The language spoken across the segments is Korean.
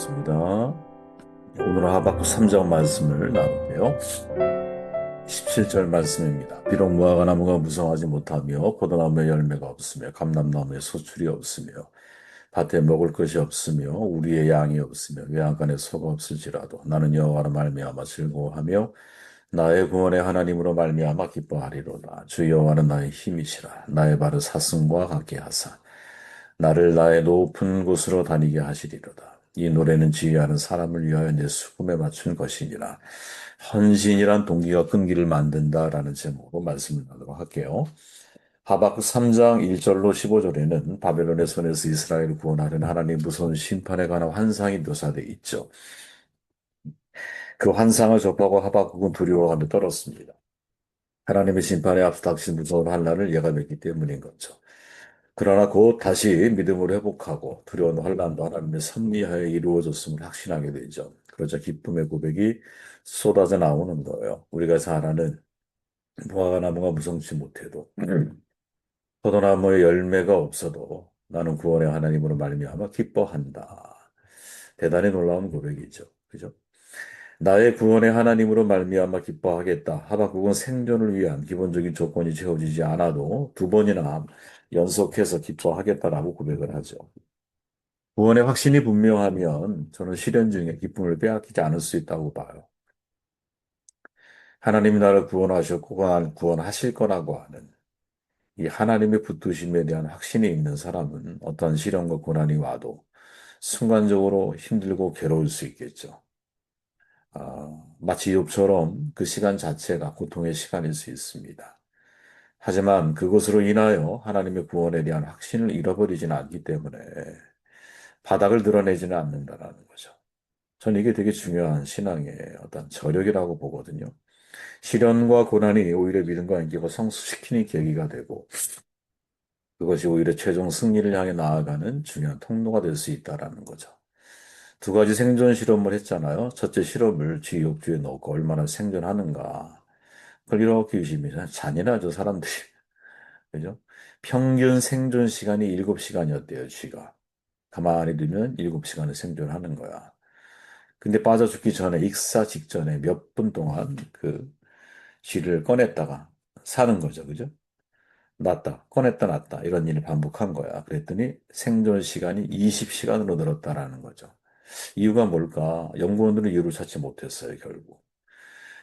반갑습니다. 오늘은 하박국 3장 말씀을 나눌게요. 17절 말씀입니다. 비록 무화과 나무가 무성하지 못하며 포도나무에 열매가 없으며 감람나무에 소출이 없으며 밭에 먹을 것이 없으며 우리의 양이 없으며 외양간에 소가 없을지라도 나는 여호와로 말미암아 즐거워하며 나의 구원의 하나님으로 말미암아 기뻐하리로다. 주 여호와는 나의 힘이시라. 나의 발을 사슴과 같게 하사 나를 나의 높은 곳으로 다니게 하시리로다. 이 노래는 지휘하는 사람을 위하여 내 수금에 맞춘 것이니라. 헌신이란 동기가 끈기를 만든다라는 제목으로 말씀을 나누도록 할게요. 하박국 3장 1절로 15절에는 바벨론의 손에서 이스라엘을 구원하려는 하나님의 무서운 심판에 관한 환상이 묘사되어 있죠. 그 환상을 접하고 하박국은 두려워하며 떨었습니다. 하나님의 심판에 앞서 닥친 무서운 환란을 예감했기 때문인 거죠. 그러나 곧 다시 믿음을 회복하고 두려운 환란도 하나님의 섭리하에 이루어졌음을 확신하게 되죠. 그러자 기쁨의 고백이 쏟아져 나오는 거예요. 우리가 잘 아는 무화과 나무가 무성치 못해도 포도나무에 열매가 없어도 나는 구원의 하나님으로 말미암아 기뻐한다. 대단히 놀라운 고백이죠. 그죠? 나의 구원의 하나님으로 말미암아 기뻐하겠다. 하박국은 생존을 위한 기본적인 조건이 채워지지 않아도 두 번이나 연속해서 기뻐하겠다라고 고백을 하죠. 구원의 확신이 분명하면 저는 실현 중에 기쁨을 빼앗기지 않을 수 있다고 봐요. 하나님이 나를 구원하셨고 구원하실 거라고 하는 이 하나님의 붙드심에 대한 확신이 있는 사람은 어떠한 시련과 고난이 와도 순간적으로 힘들고 괴로울 수 있겠죠. 마치 욥처럼 그 시간 자체가 고통의 시간일 수 있습니다. 하지만 그것으로 인하여 하나님의 구원에 대한 확신을 잃어버리지는 않기 때문에 바닥을 드러내지는 않는다라는 거죠. 저는 이게 되게 중요한 신앙의 어떤 저력이라고 보거든요. 시련과 고난이 오히려 믿음과 인격을 성숙시키는 계기가 되고 그것이 오히려 최종 승리를 향해 나아가는 중요한 통로가 될 수 있다라는 거죠. 두 가지 생존 실험을 했잖아요. 첫째 실험을 쥐욕주에 넣고 얼마나 생존하는가. 그걸 이렇게 유심히 잔인하죠, 사람들이. 그죠? 평균 생존 시간이 7시간이었대요, 쥐가. 가만히 두면 7시간을 생존하는 거야. 근데 빠져 죽기 전에, 익사 직전에 몇 분 동안 그 쥐를 꺼냈다가 사는 거죠, 그죠? 놨다, 꺼냈다 놨다, 이런 일을 반복한 거야. 그랬더니 생존 시간이 20시간으로 늘었다라는 거죠. 이유가 뭘까? 연구원들은 이유를 찾지 못했어요, 결국.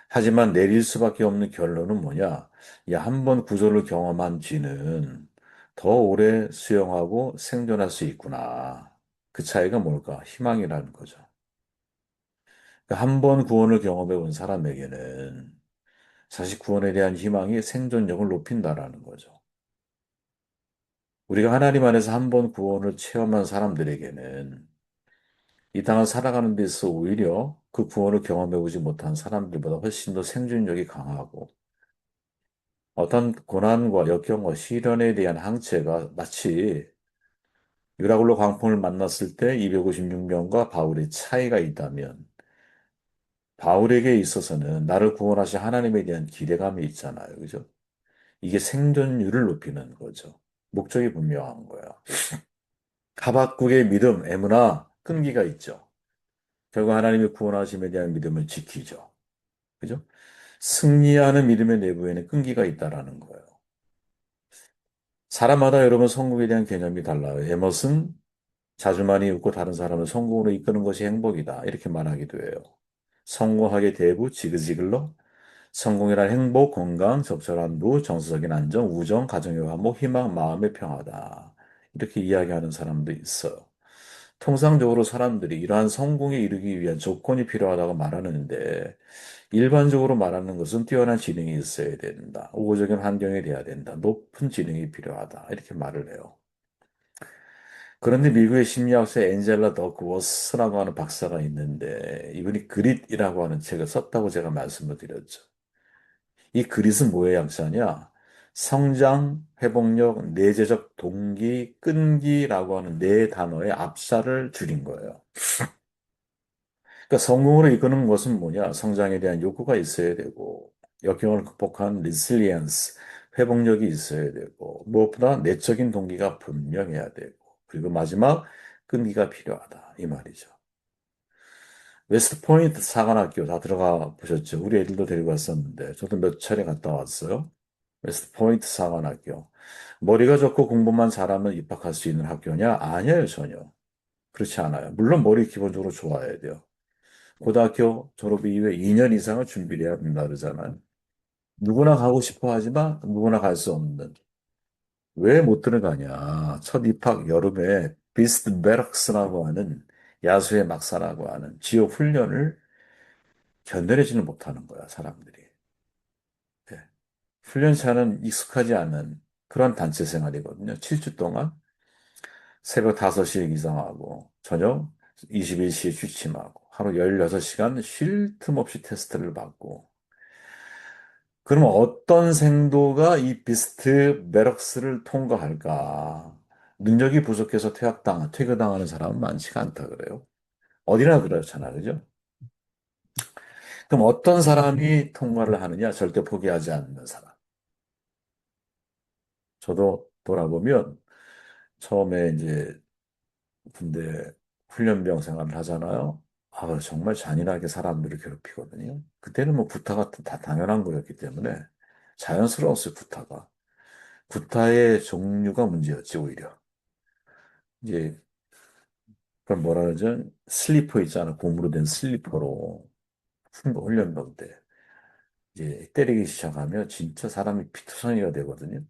하지만 내릴 수밖에 없는 결론은 뭐냐? 야, 한 번 구조를 경험한 쥐는 더 오래 수영하고 생존할 수 있구나. 그 차이가 뭘까? 희망이라는 거죠. 한 번 구원을 경험해 본 사람에게는 사실 구원에 대한 희망이 생존력을 높인다라는 거죠. 우리가 하나님 안에서 한 번 구원을 체험한 사람들에게는 이 땅을 살아가는 데서 오히려 그 구원을 경험해 보지 못한 사람들보다 훨씬 더 생존력이 강하고 어떤 고난과 역경과 시련에 대한 항체가 마치 유라굴로 광풍을 만났을 때 256명과 바울의 차이가 있다면 바울에게 있어서는 나를 구원하신 하나님에 대한 기대감이 있잖아요. 그죠? 이게 생존율을 높이는 거죠. 목적이 분명한 거야. 하박국의 믿음, 에무나 끈기가 있죠. 결국 하나님의 구원하심에 대한 믿음을 지키죠. 그죠? 승리하는 믿음의 내부에는 끈기가 있다라는 거예요. 사람마다 여러분 성공에 대한 개념이 달라요. 에머슨 자주만이 웃고 다른 사람을 성공으로 이끄는 것이 행복이다. 이렇게 말하기도 해요. 성공하게 되고 지그지글로 성공이란 행복, 건강, 적절한 부, 정서적인 안정, 우정, 가정의 화목, 희망, 마음의 평화다. 이렇게 이야기하는 사람도 있어요. 통상적으로 사람들이 이러한 성공에 이르기 위한 조건이 필요하다고 말하는데 일반적으로 말하는 것은 뛰어난 지능이 있어야 된다. 우호적인 환경이 돼야 된다. 높은 지능이 필요하다. 이렇게 말을 해요. 그런데 미국의 심리학자 엔젤라 더크워스라고 하는 박사가 있는데 이분이 그릿이라고 하는 책을 썼다고 제가 말씀을 드렸죠. 이 그릿은 뭐의 약자냐? 성장, 회복력, 내재적 동기, 끈기라고 하는 네 단어의 앞살을 줄인 거예요. 그러니까 성공으로 이끄는 것은 뭐냐? 성장에 대한 욕구가 있어야 되고, 역경을 극복한 리실리언스, 회복력이 있어야 되고, 무엇보다 내적인 동기가 분명해야 되고, 그리고 마지막 끈기가 필요하다. 이 말이죠. 웨스트 포인트 사관학교 다 들어가 보셨죠? 우리 애들도 데리고 왔었는데, 저도 몇 차례 갔다 왔어요. 웨스트 포인트 사관학교. 머리가 좋고 공부만 잘하면 입학할 수 있는 학교냐? 아니에요, 전혀. 그렇지 않아요. 물론 머리 기본적으로 좋아야 돼요. 고등학교 졸업 이후에 2년 이상을 준비를 해야 된다 그러잖아요. 누구나 가고 싶어 하지만 누구나 갈 수 없는. 왜 못 들어가냐? 첫 입학 여름에 비스트 베럭스라고 하는 야수의 막사라고 하는 지옥 훈련을 견뎌내지는 못하는 거야, 사람들이. 예. 훈련차는 익숙하지 않은 그런 단체 생활이거든요. 7주 동안 새벽 5시에 기상하고 저녁 21시에 취침하고 하루 16시간 쉴 틈 없이 테스트를 받고 그러면 어떤 생도가 이 비스트 베럭스를 통과할까? 능력이 부족해서 퇴학당하는 사람은 많지가 않다 그래요. 어디나 그렇잖아, 그죠? 그럼 어떤 사람이 통과를 하느냐? 절대 포기하지 않는 사람. 저도 돌아보면 처음에 이제 군대 훈련병 생활을 하잖아요. 아, 정말 잔인하게 사람들을 괴롭히거든요. 그때는 뭐 구타가 다 당연한 거였기 때문에 자연스러웠어요, 구타가. 구타의 종류가 문제였지, 오히려. 이제, 그럼 뭐라 그러죠? 슬리퍼 있잖아. 고무로 된 슬리퍼로 훈련병 때. 이제 때리기 시작하면 진짜 사람이 피투성이가 되거든요.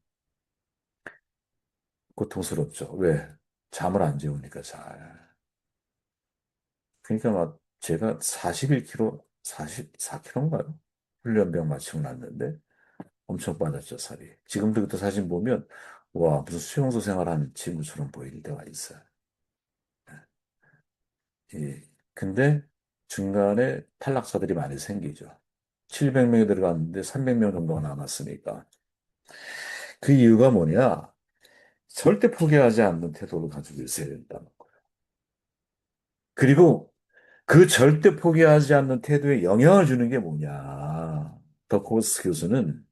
고통스럽죠. 왜? 잠을 안 재우니까 잘. 그러니까 막 제가 41kg, 44kg인가요? 훈련병 마치고 났는데 엄청 빠졌죠, 살이. 지금도 그때 사진 보면 와, 무슨 수용소 생활하는 친구처럼 보일 때가 있어요. 예. 근데 중간에 탈락자들이 많이 생기죠. 700명이 들어갔는데 300명 정도가 남았으니까. 그 이유가 뭐냐? 절대 포기하지 않는 태도를 가지고 있어야 된다는 거예요. 그리고 그 절대 포기하지 않는 태도에 영향을 주는 게 뭐냐? 더 코스 교수는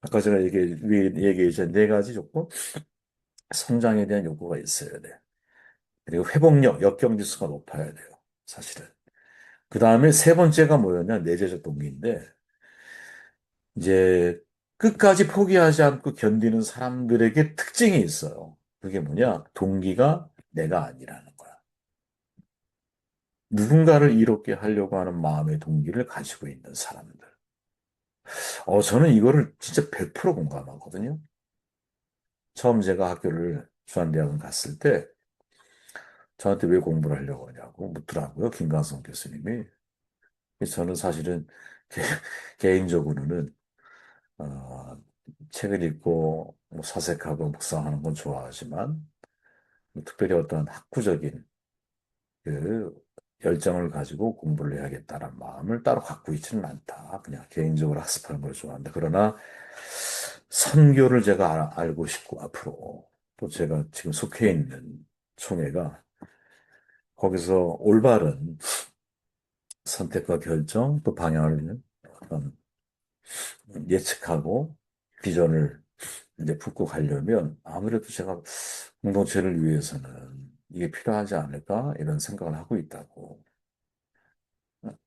아까 제가 얘기했던 네 가지 조건, 성장에 대한 욕구가 있어야 돼. 그리고 회복력, 역경 지수가 높아야 돼요. 사실은. 그 다음에 세 번째가 뭐였냐? 내재적 동기인데, 이제 끝까지 포기하지 않고 견디는 사람들에게 특징이 있어요. 그게 뭐냐? 동기가 내가 아니라는 거야. 누군가를 이롭게 하려고 하는 마음의 동기를 가지고 있는 사람들. 저는 이거를 진짜 100% 공감하거든요. 처음 제가 학교를 주한대학원 갔을 때 저한테 왜 공부를 하려고 하냐고 묻더라고요. 김광성 교수님이. 그래서 저는 사실은 개- 개인적으로는 어, 책을 읽고 뭐 사색하고 묵상하는 건 좋아하지만 뭐 특별히 어떤 학구적인 그 열정을 가지고 공부를 해야겠다는 마음을 따로 갖고 있지는 않다. 그냥 개인적으로 학습하는 걸 좋아한다. 그러나 선교를 제가 알고 싶고 앞으로 또 제가 지금 속해 있는 총회가 거기서 올바른 선택과 결정 또 방향을 어떤 예측하고 비전을 이제 품고 가려면 아무래도 제가 공동체를 위해서는 이게 필요하지 않을까 이런 생각을 하고 있다고.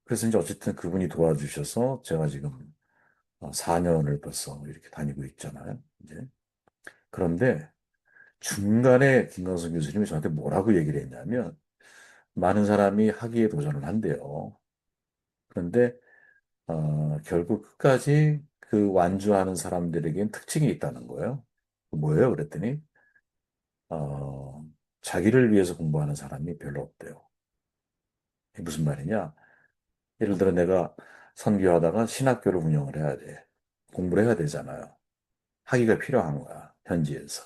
그래서 이제 어쨌든 그분이 도와주셔서 제가 지금 4년을 벌써 이렇게 다니고 있잖아요. 이제. 그런데 중간에 김광석 교수님이 저한테 뭐라고 얘기를 했냐면 많은 사람이 학위에 도전을 한대요. 그런데 결국 끝까지 그 완주하는 사람들에겐 특징이 있다는 거예요. 뭐예요? 그랬더니 어, 자기를 위해서 공부하는 사람이 별로 없대요. 이게 무슨 말이냐? 예를 들어 내가 선교하다가 신학교를 운영을 해야 돼. 공부를 해야 되잖아요. 학위가 필요한 거야, 현지에서.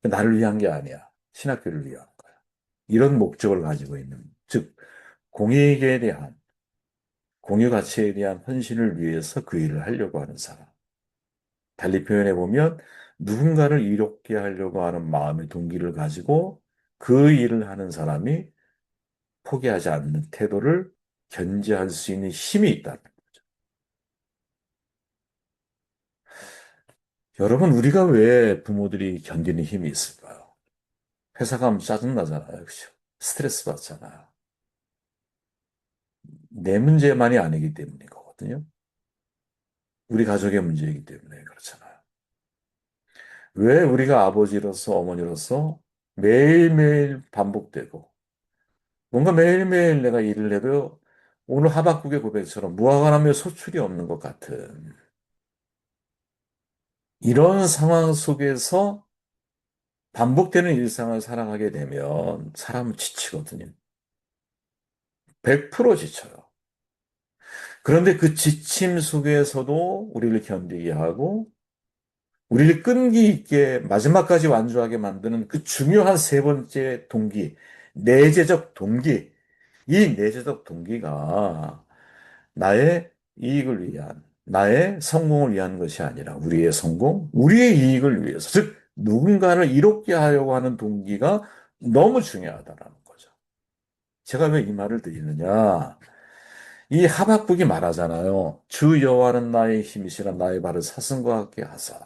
나를 위한 게 아니야. 신학교를 위한 거야. 이런 목적을 가지고 있는, 즉, 공익에 대한, 공유 가치에 대한 헌신을 위해서 그 일을 하려고 하는 사람. 달리 표현해 보면 누군가를 이롭게 하려고 하는 마음의 동기를 가지고 그 일을 하는 사람이 포기하지 않는 태도를 견지할 수 있는 힘이 있다. 여러분, 우리가 왜 부모들이 견디는 힘이 있을까요? 회사 가면 짜증나잖아요. 그죠? 스트레스 받잖아요. 내 문제만이 아니기 때문인 거거든요. 우리 가족의 문제이기 때문에 그렇잖아요. 왜 우리가 아버지로서 어머니로서 매일매일 반복되고 뭔가 매일매일 내가 일을 해도 오늘 하박국의 고백처럼 무화과나무에 소출이 없는 것 같은 이런 상황 속에서 반복되는 일상을 살아가게 되면 사람은 지치거든요. 100% 지쳐요. 그런데 그 지침 속에서도 우리를 견디게 하고 우리를 끈기 있게 마지막까지 완주하게 만드는 그 중요한 세 번째 동기, 내재적 동기. 이 내재적 동기가 나의 이익을 위한, 나의 성공을 위한 것이 아니라 우리의 성공, 우리의 이익을 위해서, 즉, 누군가를 이롭게 하려고 하는 동기가 너무 중요하다라는 거죠. 제가 왜 이 말을 드리느냐? 이 하박국이 말하잖아요. 주 여호와는 나의 힘이시라 나의 발을 사슴과 같게 하사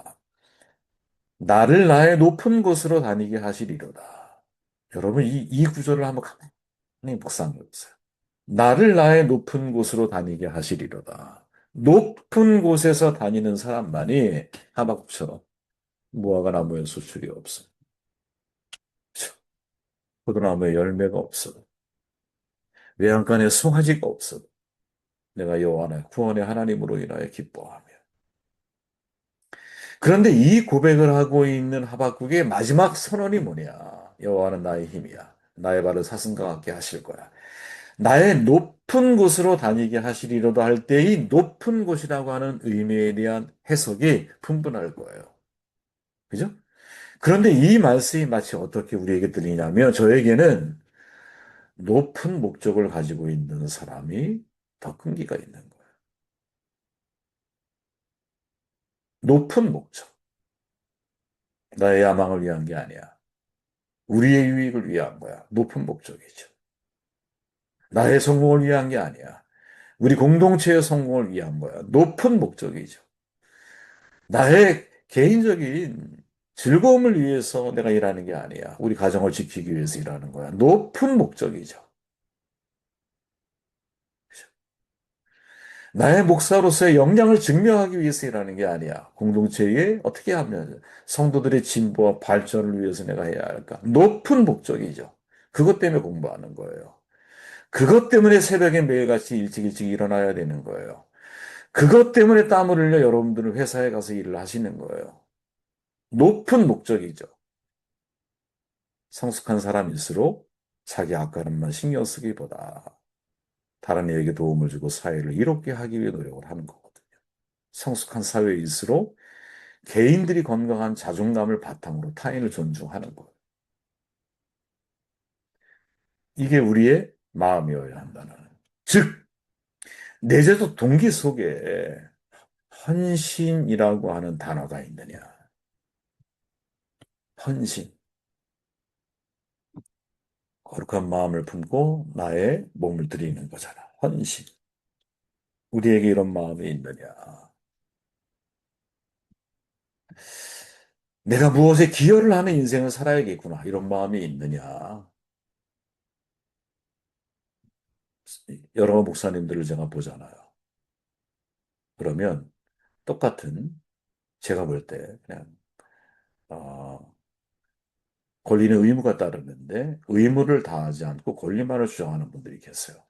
나를 나의 높은 곳으로 다니게 하시리로다. 여러분 이 구절을 한번 가만히 묵상해 보세요. 나를 나의 높은 곳으로 다니게 하시리로다. 높은 곳에서 다니는 사람만이 하박국처럼 무화과 나무에 수출이 없어. 포도나무에 열매가 없어. 외양간에 송아지가 없어. 내가 여호와의 구원의 하나님으로 인하여 기뻐하며. 그런데 이 고백을 하고 있는 하박국의 마지막 선언이 뭐냐? 여호와는 나의 힘이야. 나의 발을 사슴과 같게 하실 거야. 나의 높은 곳으로 다니게 하시리로다 할 때 이 높은 곳이라고 하는 의미에 대한 해석이 풍부할 거예요. 그죠? 그런데 이 말씀이 마치 어떻게 우리에게 들리냐면 저에게는 높은 목적을 가지고 있는 사람이 더 끈기가 있는 거예요. 높은 목적. 나의 야망을 위한 게 아니야. 우리의 유익을 위한 거야. 높은 목적이죠. 나의 성공을 위한 게 아니야. 우리 공동체의 성공을 위한 거야. 높은 목적이죠. 나의 개인적인 즐거움을 위해서 내가 일하는 게 아니야. 우리 가정을 지키기 위해서 일하는 거야. 높은 목적이죠. 나의 목사로서의 역량을 증명하기 위해서 일하는 게 아니야. 공동체에 어떻게 하면 성도들의 진보와 발전을 위해서 내가 해야 할까? 높은 목적이죠. 그것 때문에 공부하는 거예요. 그것 때문에 새벽에 매일같이 일찍 일찍 일어나야 되는 거예요. 그것 때문에 땀을 흘려 여러분들은 회사에 가서 일을 하시는 거예요. 높은 목적이죠. 성숙한 사람일수록 자기 앞가림만 신경 쓰기보다 다른 이에게 도움을 주고 사회를 이롭게 하기 위해 노력을 하는 거거든요. 성숙한 사회일수록 개인들이 건강한 자존감을 바탕으로 타인을 존중하는 거예요. 이게 우리의 마음이어야 한다는. 즉, 내재적 동기 속에 헌신이라고 하는 단어가 있느냐. 헌신. 거룩한 마음을 품고 나의 몸을 드리는 거잖아. 헌신. 우리에게 이런 마음이 있느냐. 내가 무엇에 기여를 하는 인생을 살아야겠구나. 이런 마음이 있느냐. 여러 목사님들을 제가 보잖아요. 그러면 똑같은 제가 볼 때 그냥 어, 권리는 의무가 따르는데 의무를 다하지 않고 권리만을 주장하는 분들이 계세요.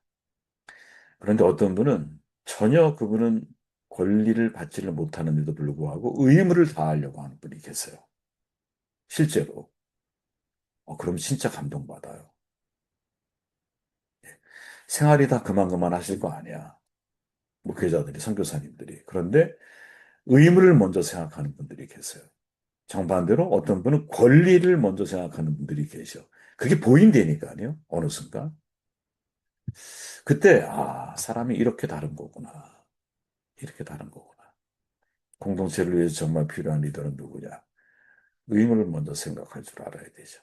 그런데 어떤 분은 전혀 그분은 권리를 받지를 못하는데도 불구하고 의무를 다하려고 하는 분이 계세요. 실제로. 그럼 진짜 감동받아요. 생활이 다 그만 하실 거 아니야. 목회자들이, 선교사님들이. 그런데 의무를 먼저 생각하는 분들이 계세요. 정반대로 어떤 분은 권리를 먼저 생각하는 분들이 계셔. 그게 보인다니까요. 어느 순간. 그때, 사람이 이렇게 다른 거구나. 이렇게 다른 거구나. 공동체를 위해서 정말 필요한 리더는 누구냐? 의무를 먼저 생각할 줄 알아야 되죠.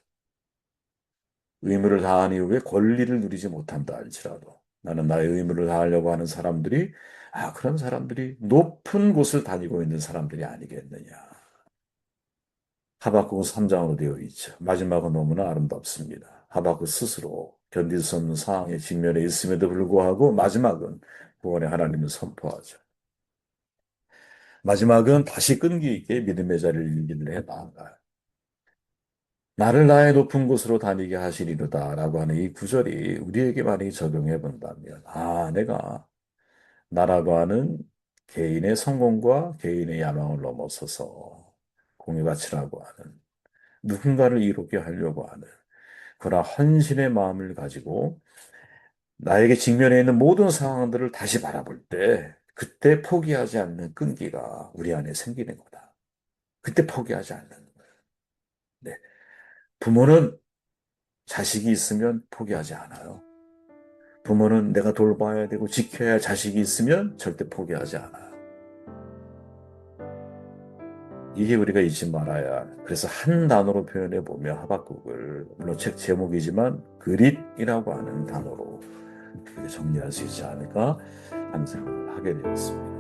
의무를 다한 이후에 권리를 누리지 못한다 할지라도 나는 나의 의무를 다하려고 하는 사람들이 그런 사람들이 높은 곳을 다니고 있는 사람들이 아니겠느냐. 하박국 3장으로 되어 있죠. 마지막은 너무나 아름답습니다. 하박국 스스로 견딜 수 없는 상황에 직면해 있음에도 불구하고 마지막은 구원의 하나님을 선포하죠. 마지막은 다시 끈기 있게 믿음의 자리를 일기를 해 나아가요. 나를 나의 높은 곳으로 다니게 하시리로다 라고 하는 이 구절이 우리에게 많이 적용해 본다면, 내가 나라고 하는 개인의 성공과 개인의 야망을 넘어서서 공유가치라고 하는 누군가를 이롭게 하려고 하는 그러나 헌신의 마음을 가지고 나에게 직면해 있는 모든 상황들을 다시 바라볼 때 그때 포기하지 않는 끈기가 우리 안에 생기는 거다. 그때 포기하지 않는 거예요. 네. 부모는 자식이 있으면 포기하지 않아요. 부모는 내가 돌봐야 되고 지켜야 할 자식이 있으면 절대 포기하지 않아요. 이게 우리가 잊지 말아야 할. 그래서 한 단어로 표현해 보면 하박국을 물론 책 제목이지만 그릿이라고 하는 단어로 그렇게 정리할 수 있지 않을까 하는 생각을 하게 되었습니다.